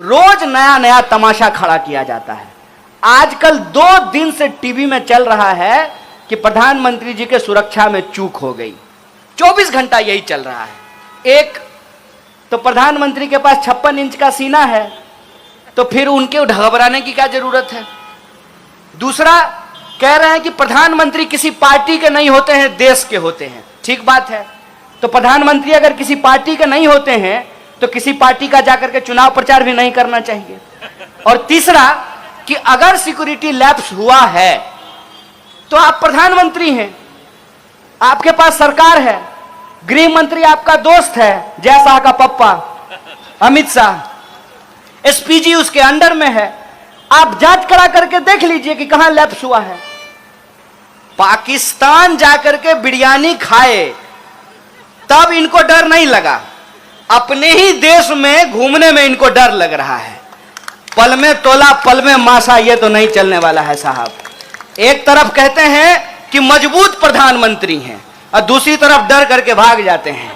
रोज नया नया तमाशा खड़ा किया जाता है। आजकल 2 दिन से टीवी में चल रहा है कि प्रधानमंत्री जी के सुरक्षा में चूक हो गई। 24 घंटा यही चल रहा है। एक तो प्रधानमंत्री के पास 56 इंच का सीना है, तो फिर उनके घबराने की क्या जरूरत है। दूसरा, कह रहे हैं कि प्रधानमंत्री किसी पार्टी के नहीं होते हैं, देश के होते हैं। ठीक बात है, तो प्रधानमंत्री अगर किसी पार्टी के नहीं होते हैं तो किसी पार्टी का जाकर के चुनाव प्रचार भी नहीं करना चाहिए। और तीसरा कि अगर सिक्योरिटी लैप्स हुआ है तो आप प्रधानमंत्री हैं, आपके पास सरकार है, गृह मंत्री आपका दोस्त है, जय शाह का पप्पा अमित शाह, एसपीजी उसके अंडर में है। आप जांच करा करके देख लीजिए कि कहां लैप्स हुआ है। पाकिस्तान जाकर के बिरयानी खाए तब इनको डर नहीं लगा, अपने ही देश में घूमने में इनको डर लग रहा है। पल में तोला पल में मासा, ये तो नहीं चलने वाला है साहब। एक तरफ कहते हैं कि मजबूत प्रधानमंत्री हैं और दूसरी तरफ डर करके भाग जाते हैं।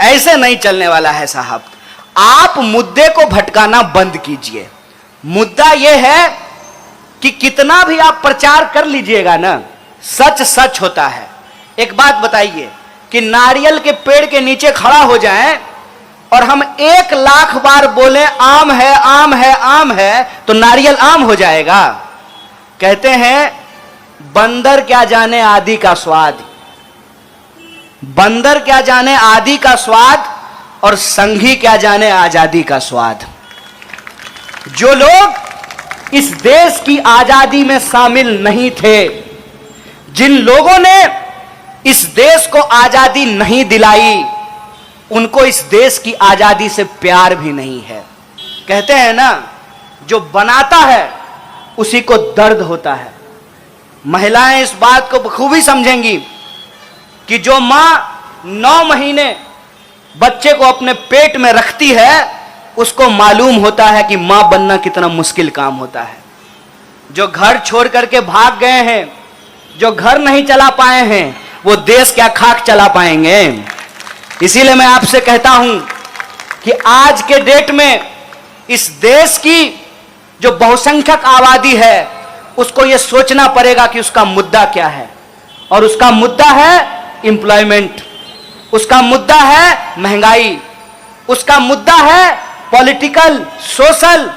ऐसे नहीं चलने वाला है साहब। आप मुद्दे को भटकाना बंद कीजिए। मुद्दा यह है कि कितना भी आप प्रचार कर लीजिएगा ना, सच सच होता है। एक बात बताइए कि नारियल के पेड़ के नीचे खड़ा हो जाएं और हम 1 लाख बार बोले आम है आम है आम है, तो नारियल आम हो जाएगा। कहते हैं बंदर क्या जाने आदि का स्वाद, बंदर क्या जाने आदि का स्वाद और संघी क्या जाने आजादी का स्वाद। जो लोग इस देश की आजादी में शामिल नहीं थे, जिन लोगों ने इस देश को आजादी नहीं दिलाई, उनको इस देश की आजादी से प्यार भी नहीं है। कहते हैं ना, जो बनाता है उसी को दर्द होता है। महिलाएं इस बात को बखूबी समझेंगी कि जो मां 9 महीने बच्चे को अपने पेट में रखती है, उसको मालूम होता है कि मां बनना कितना मुश्किल काम होता है। जो घर छोड़ करके भाग गए हैं, जो घर नहीं चला पाए हैं, वो देश क्या खाक चला पाएंगे। इसीलिए मैं आपसे कहता हूं कि आज के डेट में इस देश की जो बहुसंख्यक आबादी है, उसको यह सोचना पड़ेगा कि उसका मुद्दा क्या है। और उसका मुद्दा है एम्प्लॉयमेंट, उसका मुद्दा है महंगाई, उसका मुद्दा है पॉलिटिकल, सोशल,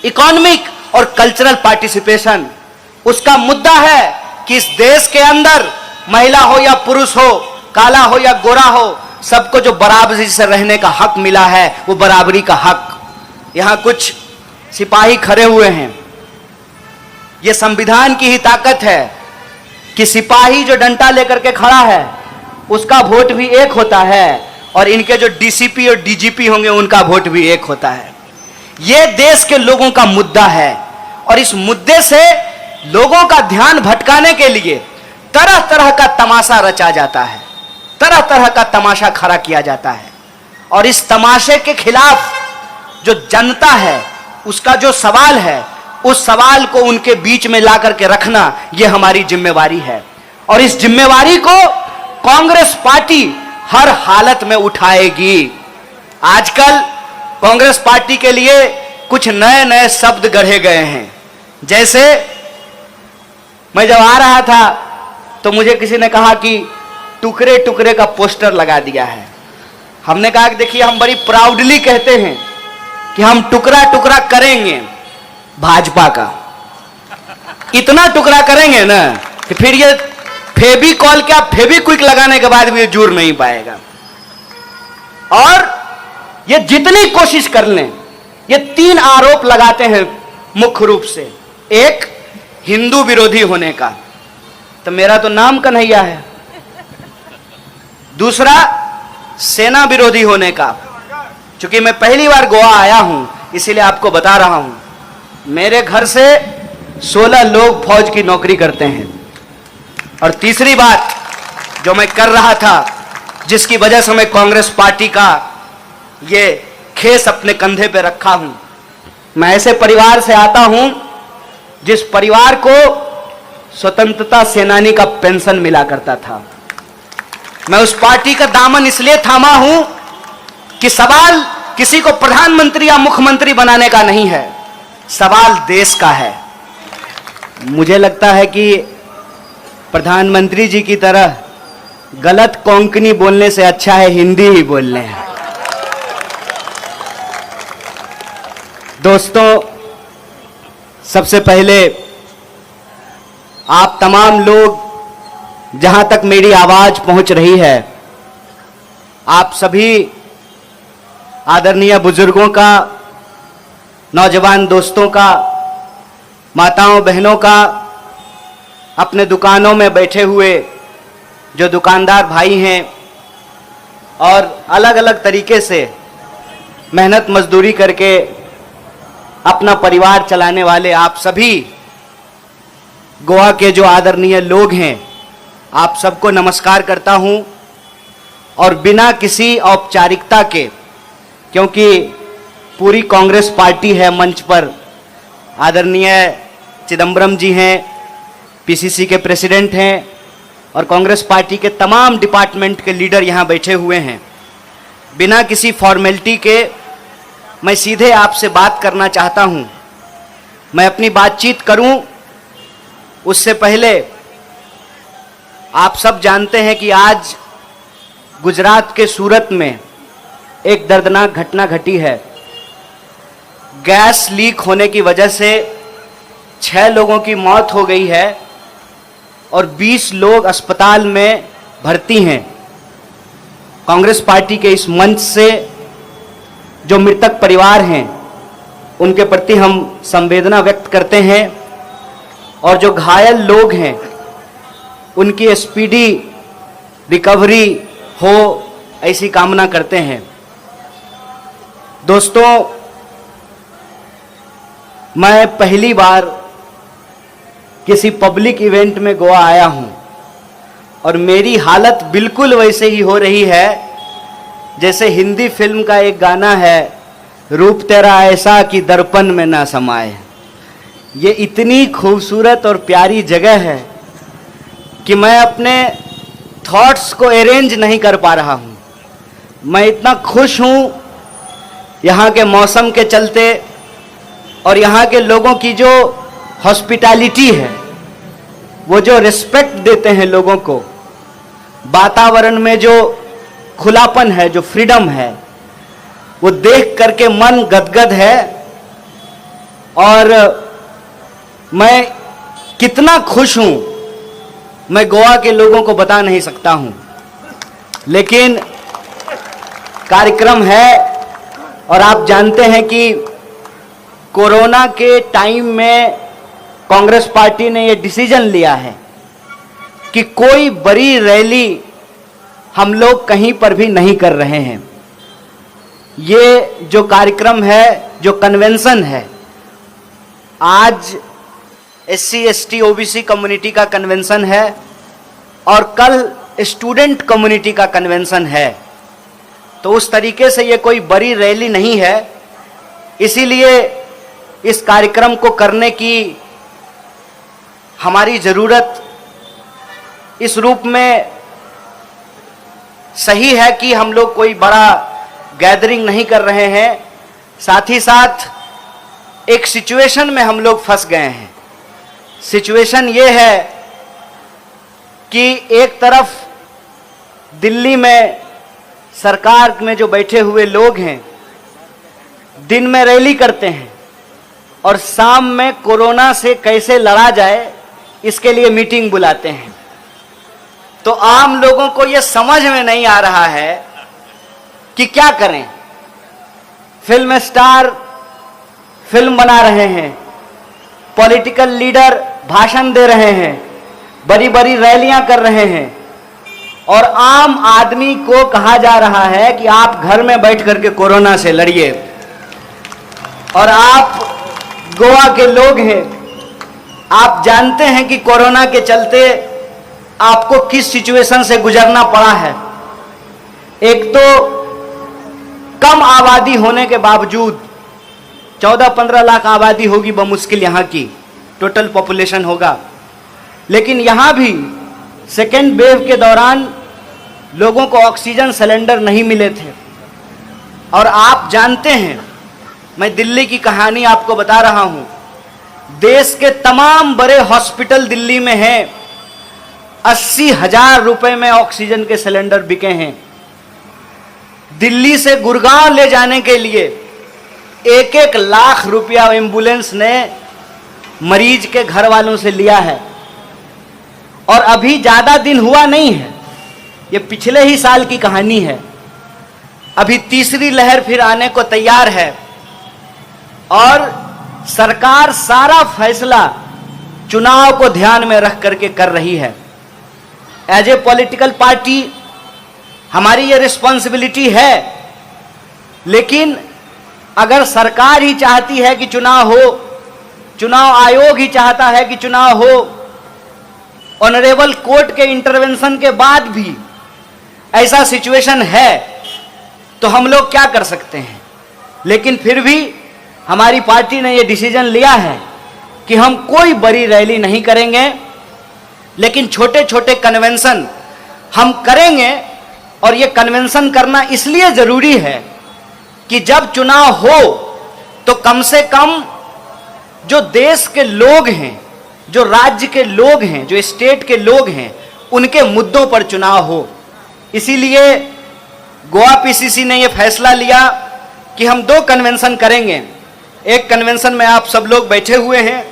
इकोनॉमिक और कल्चरल पार्टिसिपेशन। उसका मुद्दा है कि इस देश के अंदर महिला हो या पुरुष हो, काला हो या गोरा हो, सबको जो बराबरी से रहने का हक मिला है, वो बराबरी का हक। यहां कुछ सिपाही खड़े हुए हैं। ये संविधान की ही ताकत है कि सिपाही जो डंडा लेकर के खड़ा है, उसका वोट भी एक होता है, और इनके जो डीसीपी और डीजीपी होंगे, उनका वोट भी एक होता है। ये देश के लोगों का मुद्दा है, और इस मुद्दे से लोगों का ध्यान भटकाने के लिए तरह तरह का तमाशा रचा जाता है, तरह तरह का तमाशा खड़ा किया जाता है। और इस तमाशे के खिलाफ जो जनता है, उसका जो सवाल है, उस सवाल को उनके बीच में ला करके रखना, यह हमारी जिम्मेवारी है। और इस जिम्मेवारी को कांग्रेस पार्टी हर हालत में उठाएगी। आजकल कांग्रेस पार्टी के लिए कुछ नए नए शब्द गढ़े गए हैं। जैसे मैं जब आ रहा था तो मुझे किसी ने कहा कि टुकड़े टुकड़े का पोस्टर लगा दिया है। हमने कहा कि देखिए, हम बड़ी प्राउडली कहते हैं कि हम टुकड़ा टुकड़ा करेंगे भाजपा का। इतना टुकड़ा करेंगे ना कि फिर ये फेविकॉल क्या फेविक्विक लगाने के बाद भी ये जुड़ नहीं पाएगा। और ये जितनी कोशिश कर लें, ये 3 आरोप लगाते हैं मुख्य रूप से। एक, हिंदू विरोधी होने का, तो मेरा तो नाम कन्हैया है। दूसरा, सेना विरोधी होने का। चूंकि मैं पहली बार गोवा आया हूं, इसीलिए आपको बता रहा हूं। मेरे घर से 16 लोग फौज की नौकरी करते हैं। और तीसरी बात जो मैं कर रहा था, जिसकी वजह से मैं कांग्रेस पार्टी का ये खेस अपने कंधे पे रखा हूं, मैं ऐसे परिवार से आता हूं जिस परिवार को स्वतंत्रता सेनानी का पेंशन मिला करता था। मैं उस पार्टी का दामन इसलिए थामा हूं कि सवाल किसी को प्रधानमंत्री या मुख्यमंत्री बनाने का नहीं है, सवाल देश का है। मुझे लगता है कि प्रधानमंत्री जी की तरह गलत कोंकणी बोलने से अच्छा है हिंदी ही बोलने हैं। दोस्तों, सबसे पहले आप तमाम लोग जहां तक मेरी आवाज पहुंच रही है, आप सभी आदरणीय बुजुर्गों का, नौजवान दोस्तों का, माताओं बहनों का, अपने दुकानों में बैठे हुए जो दुकानदार भाई हैं और अलग अलग तरीके से मेहनत मजदूरी करके अपना परिवार चलाने वाले आप सभी गोवा के जो आदरणीय लोग हैं, आप सबको नमस्कार करता हूं। और बिना किसी औपचारिकता के, क्योंकि पूरी कांग्रेस पार्टी है मंच पर, आदरणीय चिदंबरम जी हैं, पीसीसी के प्रेसिडेंट हैं और कांग्रेस पार्टी के तमाम डिपार्टमेंट के लीडर यहां बैठे हुए हैं। बिना किसी फॉर्मेलिटी के मैं सीधे आपसे बात करना चाहता हूं। मैं अपनी बातचीत करूं उससे पहले आप सब जानते हैं कि आज गुजरात के सूरत में एक दर्दनाक घटना घटी है। गैस लीक होने की वजह से 6 लोगों की मौत हो गई है और 20 लोग अस्पताल में भर्ती हैं। कांग्रेस पार्टी के इस मंच से जो मृतक परिवार हैं उनके प्रति हम संवेदना व्यक्त करते हैं और जो घायल लोग हैं उनकी स्पीडी रिकवरी हो ऐसी कामना करते हैं। दोस्तों, मैं पहली बार किसी पब्लिक इवेंट में गोवा आया हूं और मेरी हालत बिल्कुल वैसे ही हो रही है जैसे हिंदी फिल्म का एक गाना है, रूप तेरा ऐसा कि दर्पण में ना समाए। ये इतनी खूबसूरत और प्यारी जगह है कि मैं अपने थॉट्स को अरेंज नहीं कर पा रहा हूँ। मैं इतना खुश हूँ यहाँ के मौसम के चलते और यहाँ के लोगों की जो हॉस्पिटैलिटी है, वो जो रिस्पेक्ट देते हैं लोगों को, वातावरण में जो खुलापन है, जो फ्रीडम है, वो देख करके मन गदगद है। और मैं कितना खुश हूं मैं गोवा के लोगों को बता नहीं सकता हूं। लेकिन कार्यक्रम है और आप जानते हैं कि कोरोना के टाइम में कांग्रेस पार्टी ने ये डिसीजन लिया है कि कोई बड़ी रैली हम लोग कहीं पर भी नहीं कर रहे हैं। ये जो कार्यक्रम है, जो कन्वेंशन है, आज SC ST OBC कम्युनिटी का कन्वेंशन है और कल स्टूडेंट कम्युनिटी का कन्वेंशन है। तो उस तरीके से ये कोई बड़ी रैली नहीं है, इसीलिए इस कार्यक्रम को करने की हमारी ज़रूरत इस रूप में सही है कि हम लोग कोई बड़ा गैदरिंग नहीं कर रहे हैं। साथ ही साथ एक सिचुएशन में हम लोग फंस गए हैं। सिचुएशन ये है कि एक तरफ दिल्ली में सरकार में जो बैठे हुए लोग हैं दिन में रैली करते हैं और शाम में कोरोना से कैसे लड़ा जाए इसके लिए मीटिंग बुलाते हैं। तो आम लोगों को यह समझ में नहीं आ रहा है कि क्या करें। फिल्म स्टार फिल्म बना रहे हैं, पॉलिटिकल लीडर भाषण दे रहे हैं, बड़ी बड़ी रैलियां कर रहे हैं और आम आदमी को कहा जा रहा है कि आप घर में बैठ करके कोरोना से लड़िए। और आप गोवा के लोग हैं, आप जानते हैं कि कोरोना के चलते आपको किस सिचुएशन से गुजरना पड़ा है। एक तो कम आबादी होने के बावजूद 14-15 लाख आबादी होगी बमुश्किल यहाँ की, टोटल पॉपुलेशन होगा, लेकिन यहाँ भी सेकेंड वेव के दौरान लोगों को ऑक्सीजन सिलेंडर नहीं मिले थे। और आप जानते हैं, मैं दिल्ली की कहानी आपको बता रहा हूं। देश के तमाम बड़े हॉस्पिटल दिल्ली में हैं। 80,000 रुपए में ऑक्सीजन के सिलेंडर बिके हैं। दिल्ली से गुड़गांव ले जाने के लिए 1-1 लाख रुपया एम्बुलेंस ने मरीज के घर वालों से लिया है। और अभी ज्यादा दिन हुआ नहीं है, ये पिछले ही साल की कहानी है। अभी तीसरी लहर फिर आने को तैयार है और सरकार सारा फैसला चुनाव को ध्यान में रख करके कर रही है। एज ए पॉलिटिकल पार्टी हमारी ये रिस्पॉन्सिबिलिटी है, लेकिन अगर सरकार ही चाहती है कि चुनाव हो, चुनाव आयोग ही चाहता है कि चुनाव हो, ऑनरेबल कोर्ट के इंटरवेंशन के बाद भी ऐसा सिचुएशन है, तो हम लोग क्या कर सकते हैं। लेकिन फिर भी हमारी पार्टी ने यह डिसीजन लिया है कि हम कोई बड़ी रैली नहीं करेंगे, लेकिन छोटे छोटे कन्वेंशन हम करेंगे। और ये कन्वेंशन करना इसलिए जरूरी है कि जब चुनाव हो तो कम से कम जो देश के लोग हैं, जो राज्य के लोग हैं, जो स्टेट के लोग हैं, उनके मुद्दों पर चुनाव हो। इसीलिए गोवा पीसीसी ने यह फैसला लिया कि हम 2 कन्वेंशन करेंगे। एक कन्वेंशन में आप सब लोग बैठे हुए हैं,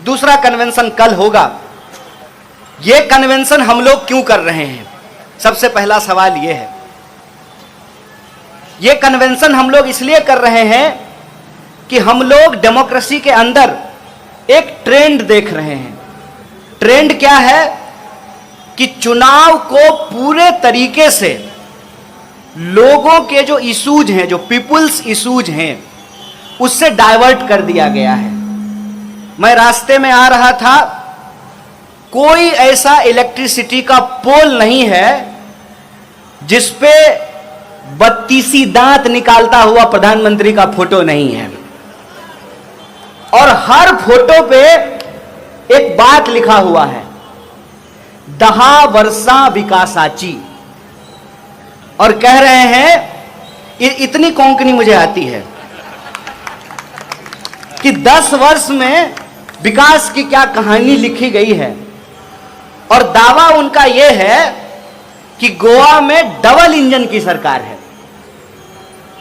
दूसरा कन्वेंशन कल होगा। यह कन्वेंशन हम लोग क्यों कर रहे हैं? सबसे पहला सवाल यह है, यह कन्वेंशन हम लोग इसलिए कर रहे हैं कि हम लोग डेमोक्रेसी के अंदर एक ट्रेंड देख रहे हैं। ट्रेंड क्या है कि चुनाव को पूरे तरीके से लोगों के जो इश्यूज हैं, जो पीपुल्स इश्यूज हैं, उससे डाइवर्ट कर दिया गया है। मैं रास्ते में आ रहा था, कोई ऐसा इलेक्ट्रिसिटी का पोल नहीं है जिसपे 32 दांत निकालता हुआ प्रधानमंत्री का फोटो नहीं है। और हर फोटो पे एक बात लिखा हुआ है, 10 वर्षा विकासाची। और कह रहे हैं, इतनी कोंकणी मुझे आती है कि 10 वर्ष में विकास की क्या कहानी लिखी गई है। और दावा उनका यह है कि गोवा में डबल इंजन की सरकार है।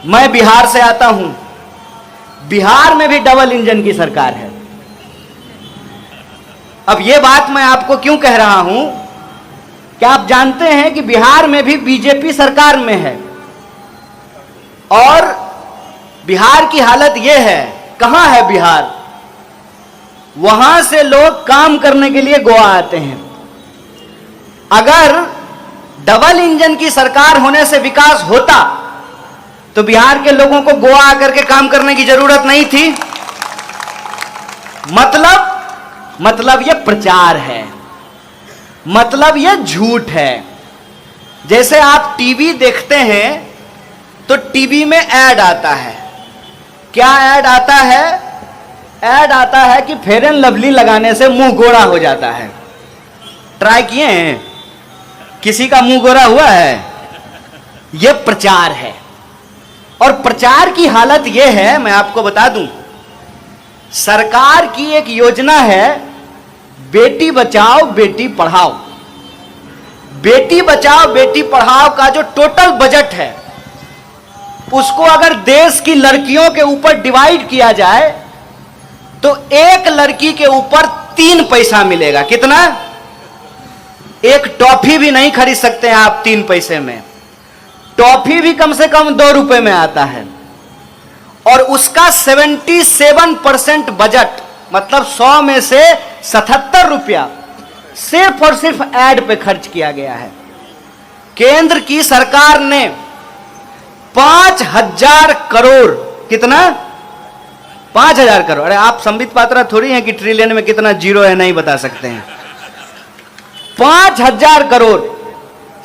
मैं बिहार से आता हूं, बिहार में भी डबल इंजन की सरकार है। अब यह बात मैं आपको क्यों कह रहा हूं, क्या आप जानते हैं कि बिहार में भी बीजेपी सरकार में है। और बिहार की हालत यह है, कहां है बिहार? वहां से लोग काम करने के लिए गोवा आते हैं। अगर डबल इंजन की सरकार होने से विकास होता तो बिहार के लोगों को गोवा आकर के काम करने की जरूरत नहीं थी। मतलब यह प्रचार है, मतलब यह झूठ है। जैसे आप टीवी देखते हैं तो टीवी में ऐड आता है। क्या ऐड आता है? ऐड आता है कि फेयर एंड लवली लगाने से मुंह गोरा हो जाता है। ट्राई किए हैं? किसी का मुंह गोरा हुआ है? यह प्रचार है। और प्रचार की हालत यह है, मैं आपको बता दूं, सरकार की एक योजना है, बेटी बचाओ बेटी पढ़ाओ। बेटी बचाओ बेटी पढ़ाओ का जो टोटल बजट है, उसको अगर देश की लड़कियों के ऊपर डिवाइड किया जाए तो एक लड़की के ऊपर 3 पैसा मिलेगा। कितना? एक टॉफी भी नहीं खरीद सकते हैं आप 3 पैसे में। टॉफी भी कम से कम 2 रुपए में आता है। और उसका 77% बजट, मतलब 100 में से 77 रुपया सिर्फ और सिर्फ ऐड पे खर्च किया गया है। केंद्र की सरकार ने 5,000 करोड़, कितना? 5,000 करोड़। अरे आप संबित पात्रा थोड़ी हैं कि ट्रिलियन में कितना जीरो है नहीं बता सकते हैं। 5,000 करोड़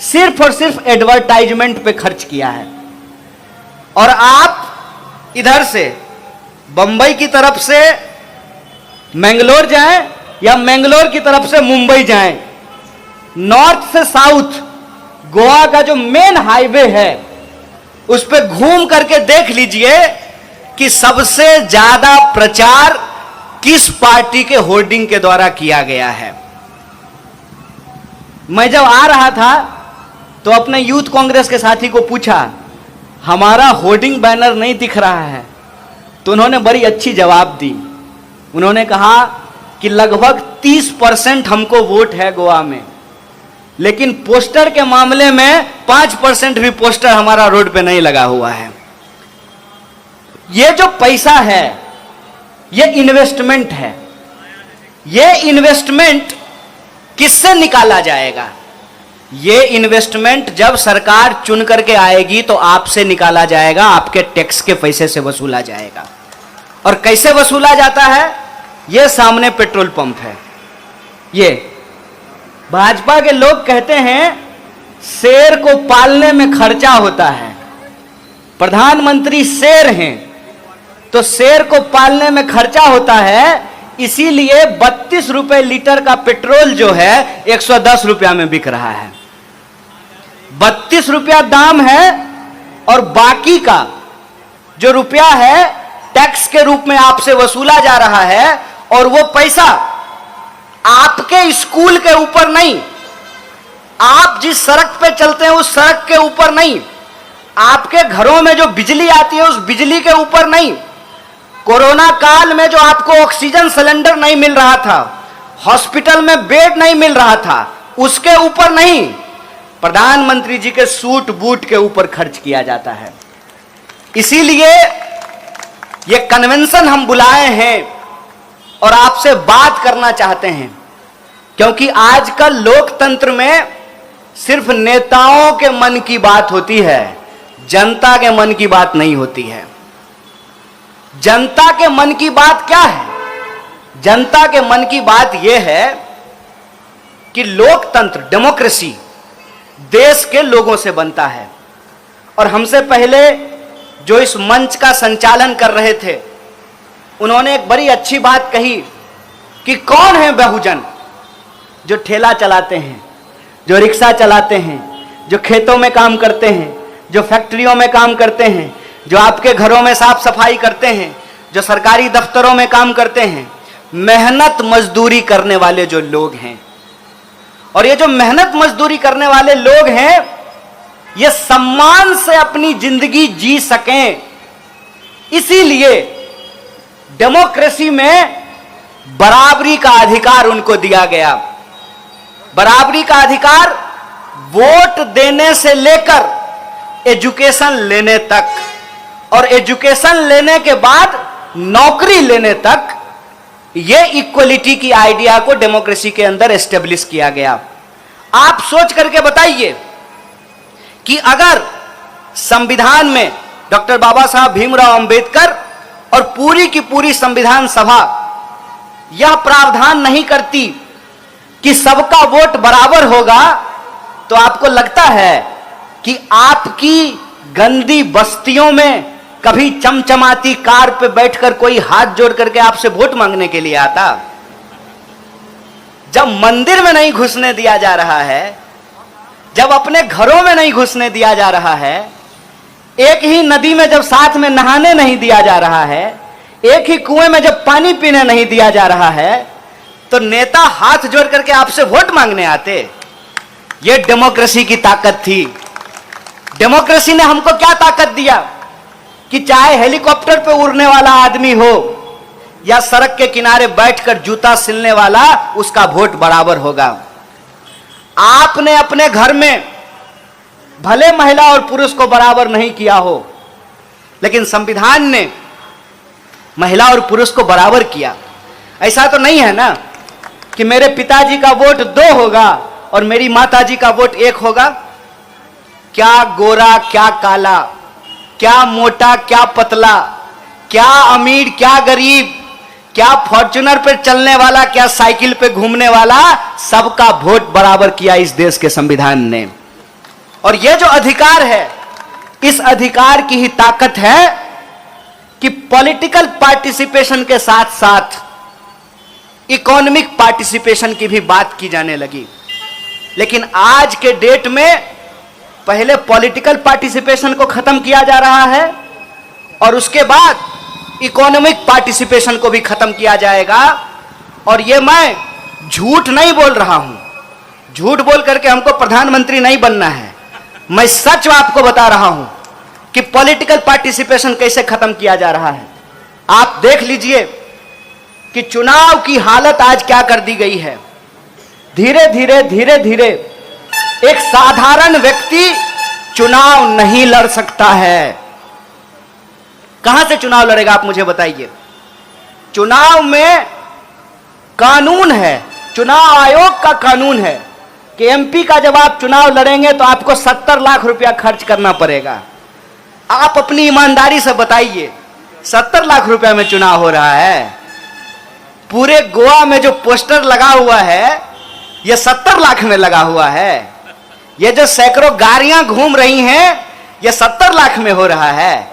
सिर्फ और सिर्फ एडवर्टाइजमेंट पे खर्च किया है। और आप इधर से बंबई की तरफ से मैंगलोर जाएं या मैंगलोर की तरफ से मुंबई जाएं, नॉर्थ से साउथ गोवा का जो मेन हाईवे है उस पर घूम करके देख लीजिए कि सबसे ज्यादा प्रचार किस पार्टी के होर्डिंग के द्वारा किया गया है। मैं जब आ रहा था तो अपने यूथ कांग्रेस के साथी को पूछा, हमारा होर्डिंग बैनर नहीं दिख रहा है, तो उन्होंने बड़ी अच्छी जवाब दी। उन्होंने कहा कि लगभग 30% हमको वोट है गोवा में, लेकिन पोस्टर के मामले में 5% भी पोस्टर हमारा रोड पे नहीं लगा हुआ है। ये जो पैसा है ये इन्वेस्टमेंट है। ये इन्वेस्टमेंट किससे निकाला जाएगा? ये इन्वेस्टमेंट जब सरकार चुन करके आएगी तो आपसे निकाला जाएगा, आपके टैक्स के पैसे से वसूला जाएगा। और कैसे वसूला जाता है? ये सामने पेट्रोल पंप है। ये भाजपा के लोग कहते हैं शेर को पालने में खर्चा होता है। प्रधानमंत्री शेर हैं तो शेर को पालने में खर्चा होता है, इसीलिए 32 रुपए लीटर का पेट्रोल जो है 110 रुपया में बिक रहा है। 32 रुपया दाम है और बाकी का जो रुपया है टैक्स के रूप में आपसे वसूला जा रहा है। और वो पैसा आपके स्कूल के ऊपर नहीं, आप जिस सड़क पे चलते हैं उस सड़क के ऊपर नहीं, आपके घरों में जो बिजली आती है उस बिजली के ऊपर नहीं, कोरोना काल में जो आपको ऑक्सीजन सिलेंडर नहीं मिल रहा था, हॉस्पिटल में बेड नहीं मिल रहा था, उसके ऊपर नहीं, प्रधानमंत्री जी के सूट बूट के ऊपर खर्च किया जाता है। इसीलिए ये कन्वेंशन हम बुलाए हैं और आपसे बात करना चाहते हैं, क्योंकि आजकल लोकतंत्र में सिर्फ नेताओं के मन की बात होती है, जनता के मन की बात नहीं होती है। जनता के मन की बात क्या है? जनता के मन की बात यह है कि लोकतंत्र, डेमोक्रेसी देश के लोगों से बनता है। और हमसे पहले जो इस मंच का संचालन कर रहे थे उन्होंने एक बड़ी अच्छी बात कही कि कौन है बहुजन? जो ठेला चलाते हैं, जो रिक्शा चलाते हैं, जो खेतों में काम करते हैं, जो फैक्ट्रियों में काम करते हैं, जो आपके घरों में साफ सफाई करते हैं, जो सरकारी दफ्तरों में काम करते हैं, मेहनत मजदूरी करने वाले जो लोग हैं। और ये जो मेहनत मजदूरी करने वाले लोग हैं ये सम्मान से अपनी जिंदगी जी सकें, इसीलिए डेमोक्रेसी में बराबरी का अधिकार उनको दिया गया। बराबरी का अधिकार वोट देने से लेकर एजुकेशन लेने तक, और एजुकेशन लेने के बाद नौकरी लेने तक, ये इक्वलिटी की आइडिया को डेमोक्रेसी के अंदर एस्टेब्लिश किया गया। आप सोच करके बताइए कि अगर संविधान में डॉक्टर बाबा साहब भीमराव अंबेडकर और पूरी की पूरी संविधान सभा यह प्रावधान नहीं करती कि सबका वोट बराबर होगा, तो आपको लगता है कि आपकी गंदी बस्तियों में कभी चमचमाती कार पे बैठकर कोई हाथ जोड़ करके आपसे वोट मांगने के लिए आता? जब मंदिर में नहीं घुसने दिया जा रहा है, जब अपने घरों में नहीं घुसने दिया जा रहा है, एक ही नदी में जब साथ में नहाने नहीं दिया जा रहा है, एक ही कुएं में जब पानी पीने नहीं दिया जा रहा है, तो नेता हाथ जोड़ करके आपसे वोट मांगने आते? यह डेमोक्रेसी की ताकत थी। डेमोक्रेसी ने हमको क्या ताकत दिया कि चाहे हेलीकॉप्टर पे उड़ने वाला आदमी हो या सड़क के किनारे बैठकर जूता सिलने वाला, उसका वोट बराबर होगा। आपने अपने घर में भले महिला और पुरुष को बराबर नहीं किया हो, लेकिन संविधान ने महिला और पुरुष को बराबर किया। ऐसा तो नहीं है ना कि मेरे पिताजी का वोट 2 होगा और मेरी माताजी का वोट 1 होगा। क्या गोरा क्या काला, क्या मोटा क्या पतला, क्या अमीर क्या गरीब, क्या फॉर्च्यूनर पे चलने वाला क्या साइकिल पे घूमने वाला, सबका वोट बराबर किया इस देश के संविधान ने। और यह जो अधिकार है, इस अधिकार की ही ताकत है कि पॉलिटिकल पार्टिसिपेशन के साथ साथ इकोनॉमिक पार्टिसिपेशन की भी बात की जाने लगी। लेकिन आज के डेट में पहले पॉलिटिकल पार्टिसिपेशन को खत्म किया जा रहा है और उसके बाद इकोनॉमिक पार्टिसिपेशन को भी खत्म किया जाएगा। और ये मैं झूठ नहीं बोल रहा हूं, झूठ बोल करके हमको प्रधानमंत्री नहीं बनना है, मैं सच आपको बता रहा हूं कि पॉलिटिकल पार्टिसिपेशन कैसे खत्म किया जा रहा है। आप देख लीजिए कि चुनाव की हालत आज क्या कर दी गई है। धीरे धीरे एक साधारण व्यक्ति चुनाव नहीं लड़ सकता है। कहां से चुनाव लड़ेगा आप मुझे बताइए। चुनाव में कानून है, चुनाव आयोग का कानून है कि एमपी का जब आप चुनाव लड़ेंगे तो आपको 70 लाख रुपया खर्च करना पड़ेगा। आप अपनी ईमानदारी से बताइए 70 लाख रुपया में चुनाव हो रहा है? पूरे गोवा में जो पोस्टर लगा हुआ है यह 70 लाख में लगा हुआ है। ये जो सैकड़ों गाड़ियां घूम रही हैं यह 70 लाख में हो रहा है।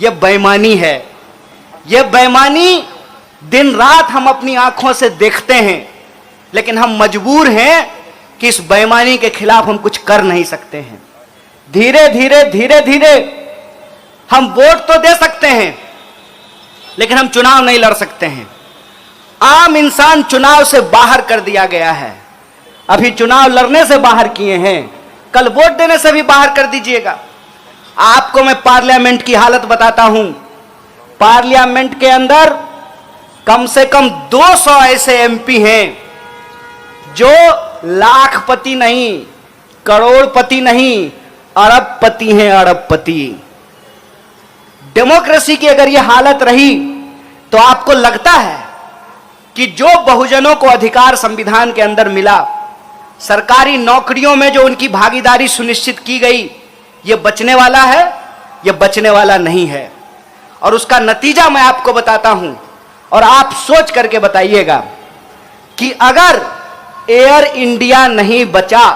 यह बेईमानी है। यह बेईमानी दिन रात हम अपनी आंखों से देखते हैं, लेकिन हम मजबूर हैं कि इस बेईमानी के खिलाफ हम कुछ कर नहीं सकते हैं। धीरे धीरे हम वोट तो दे सकते हैं, लेकिन हम चुनाव नहीं लड़ सकते हैं। आम इंसान चुनाव से बाहर कर दिया गया है। अभी चुनाव लड़ने से बाहर किए हैं, कल वोट देने से भी बाहर कर दीजिएगा। आपको मैं पार्लियामेंट की हालत बताता हूं। पार्लियामेंट के अंदर कम से कम 200 ऐसे एमपी हैं जो लाखपति नहीं, करोड़पति नहीं, अरबपति हैं, अरबपति। डेमोक्रेसी की अगर यह हालत रही तो आपको लगता है कि जो बहुजनों को अधिकार संविधान के अंदर मिला, सरकारी नौकरियों में जो उनकी भागीदारी सुनिश्चित की गई, यह बचने वाला है? यह बचने वाला नहीं है। और उसका नतीजा मैं आपको बताता हूं और आप सोच करके बताइएगा कि अगर एयर इंडिया नहीं बचा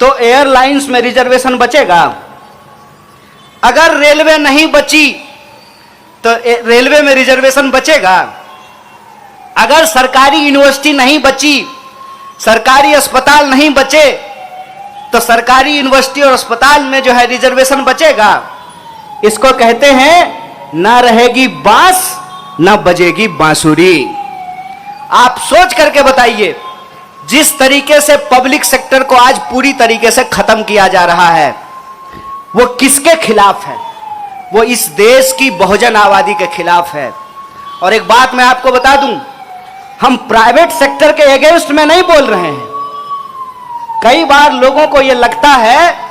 तो एयरलाइंस में रिजर्वेशन बचेगा? अगर रेलवे नहीं बची तो रेलवे में रिजर्वेशन बचेगा? अगर सरकारी यूनिवर्सिटी नहीं बची, सरकारी अस्पताल नहीं बचे, तो सरकारी यूनिवर्सिटी और अस्पताल में जो है रिजर्वेशन बचेगा? इसको कहते हैं ना रहेगी बांस ना बजेगी बांसुरी। आप सोच करके बताइए, जिस तरीके से पब्लिक सेक्टर को आज पूरी तरीके से खत्म किया जा रहा है, वो किसके खिलाफ है? वो इस देश की बहुजन आबादी के खिलाफ है। और एक बात मैं आपको बता दूं, हम प्राइवेट सेक्टर के अगेंस्ट में नहीं बोल रहे हैं। कई बार लोगों को यह लगता है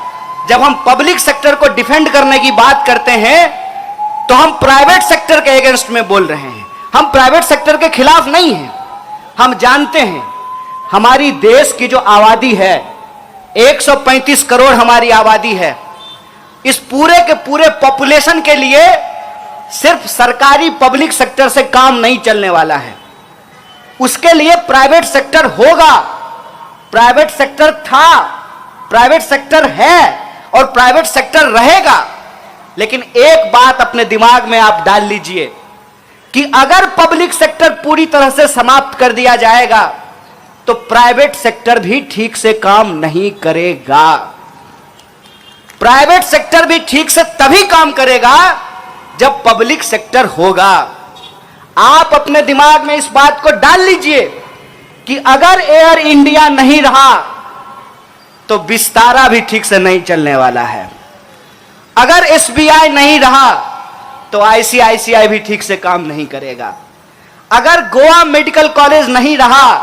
जब हम पब्लिक सेक्टर को डिफेंड करने की बात करते हैं तो हम प्राइवेट सेक्टर के अगेंस्ट में बोल रहे हैं। हम प्राइवेट सेक्टर के खिलाफ नहीं हैं। हम जानते हैं हमारी देश की जो आबादी है, 135 करोड़ हमारी आबादी है। इस पूरे के पूरे पॉपुलेशन के लिए सिर्फ सरकारी पब्लिक सेक्टर से काम नहीं चलने वाला है। उसके लिए प्राइवेट सेक्टर होगा। प्राइवेट सेक्टर था, प्राइवेट सेक्टर है और प्राइवेट सेक्टर रहेगा। लेकिन एक बात अपने दिमाग में आप डाल लीजिए कि अगर पब्लिक सेक्टर पूरी तरह से समाप्त कर दिया जाएगा तो प्राइवेट सेक्टर भी ठीक से काम नहीं करेगा। प्राइवेट सेक्टर भी ठीक से तभी काम करेगा जब पब्लिक सेक्टर होगा। आप अपने दिमाग में इस बात को डाल लीजिए कि अगर एयर इंडिया नहीं रहा तो विस्तारा भी ठीक से नहीं चलने वाला है। अगर एसबीआई नहीं रहा तो आईसीआईसीआई भी ठीक से काम नहीं करेगा। अगर गोवा मेडिकल कॉलेज नहीं रहा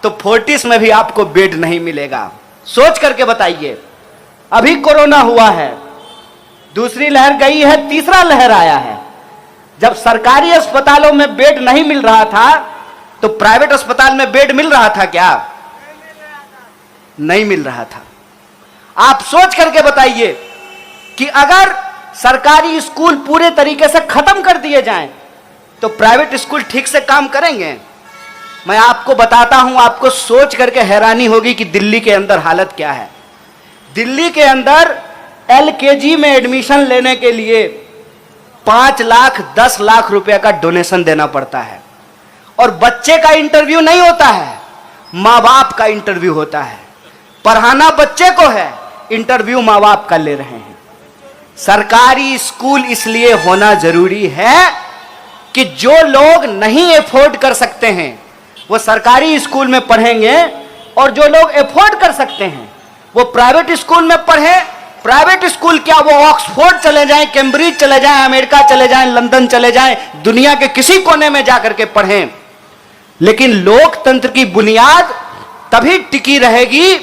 तो फोर्टिस में भी आपको बेड नहीं मिलेगा। सोच करके बताइए, अभी कोरोना हुआ है, दूसरी लहर गई है, तीसरा लहर आया है। जब सरकारी अस्पतालों में बेड नहीं मिल रहा था तो प्राइवेट अस्पताल में बेड मिल रहा था क्या? नहीं मिल रहा था। आप सोच करके बताइए कि अगर सरकारी स्कूल पूरे तरीके से खत्म कर दिए जाएं तो प्राइवेट स्कूल ठीक से काम करेंगे? मैं आपको बताता हूं, आपको सोच करके हैरानी होगी कि दिल्ली के अंदर हालत क्या है। दिल्ली के अंदर एलकेजी में एडमिशन लेने के लिए 5 लाख 10 लाख रुपए का डोनेशन देना पड़ता है। और बच्चे का इंटरव्यू नहीं होता है, मां बाप का इंटरव्यू होता है। पढ़ाना बच्चे को है, इंटरव्यू माँ बाप कर ले रहे हैं। सरकारी स्कूल इसलिए होना जरूरी है कि जो लोग नहीं अफोर्ड कर सकते हैं वो सरकारी स्कूल में पढ़ेंगे, और जो लोग अफोर्ड कर सकते हैं वो प्राइवेट स्कूल में पढ़ें। प्राइवेट स्कूल क्या, वो ऑक्सफोर्ड चले जाएं, कैम्ब्रिज चले जाएं, अमेरिका चले जाएं, लंदन चले जाएं, दुनिया के किसी कोने में जाकर के पढ़ें। लेकिन लोकतंत्र की बुनियाद तभी टिकी रहेगी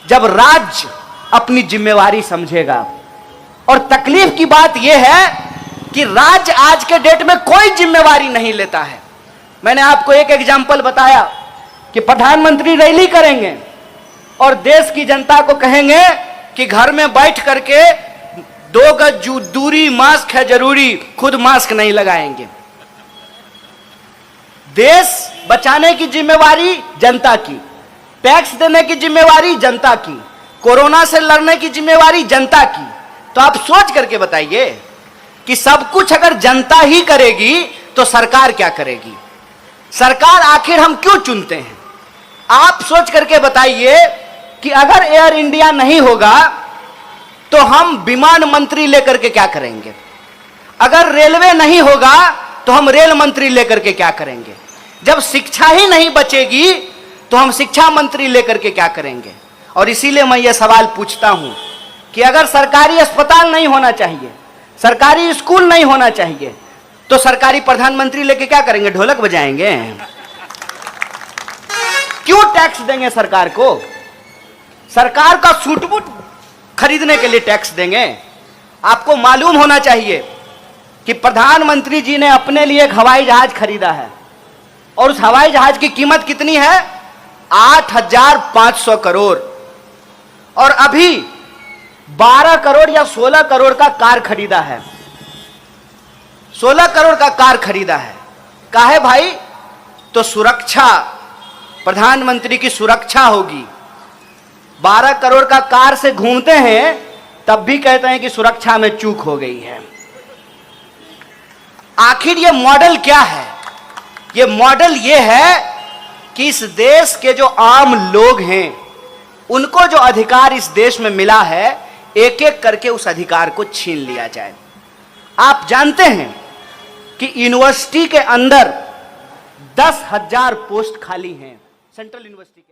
जब राज्य अपनी जिम्मेवारी समझेगा। और तकलीफ की बात यह है कि राज्य आज के डेट में कोई जिम्मेवारी नहीं लेता है। मैंने आपको एक एग्जाम्पल बताया कि प्रधानमंत्री रैली करेंगे और देश की जनता को कहेंगे कि घर में बैठ करके 2 गज दूरी, मास्क है जरूरी, खुद मास्क नहीं लगाएंगे। देश बचाने की जिम्मेवारी जनता की, टैक्स देने की जिम्मेवारी जनता की, कोरोना से लड़ने की जिम्मेवारी जनता की। तो आप सोच करके बताइए कि सब कुछ अगर जनता ही करेगी तो सरकार क्या करेगी? सरकार आखिर हम क्यों चुनते हैं? आप सोच करके बताइए कि अगर एयर इंडिया नहीं होगा तो हम विमान मंत्री लेकर के क्या करेंगे? अगर रेलवे नहीं होगा तो हम रेल मंत्री लेकर के क्या करेंगे? जब शिक्षा ही नहीं बचेगी तो हम शिक्षा मंत्री लेकर के क्या करेंगे? और इसीलिए मैं ये सवाल पूछता हूं कि अगर सरकारी अस्पताल नहीं होना चाहिए, सरकारी स्कूल नहीं होना चाहिए, तो सरकारी प्रधानमंत्री लेके क्या करेंगे? ढोलक बजाएंगे? क्यों टैक्स देंगे सरकार को? सरकार का सूट बूट खरीदने के लिए टैक्स देंगे? आपको मालूम होना चाहिए कि प्रधानमंत्री जी ने अपने लिए एक हवाई जहाज खरीदा है, और उस हवाई जहाज की कीमत कितनी है? 8,500 करोड़। और अभी 12 करोड़ या 16 करोड़ का कार खरीदा है। 16 करोड़ का कार खरीदा है। काहे भाई? तो सुरक्षा, प्रधानमंत्री की सुरक्षा होगी। 12 करोड़ का कार से घूमते हैं तब भी कहते हैं कि सुरक्षा में चूक हो गई है। आखिर ये मॉडल क्या है? ये मॉडल ये है कि इस देश के जो आम लोग हैं उनको जो अधिकार इस देश में मिला है, एक एक करके उस अधिकार को छीन लिया जाए। आप जानते हैं कि यूनिवर्सिटी के अंदर 10,000 पोस्ट खाली हैं, सेंट्रल यूनिवर्सिटी के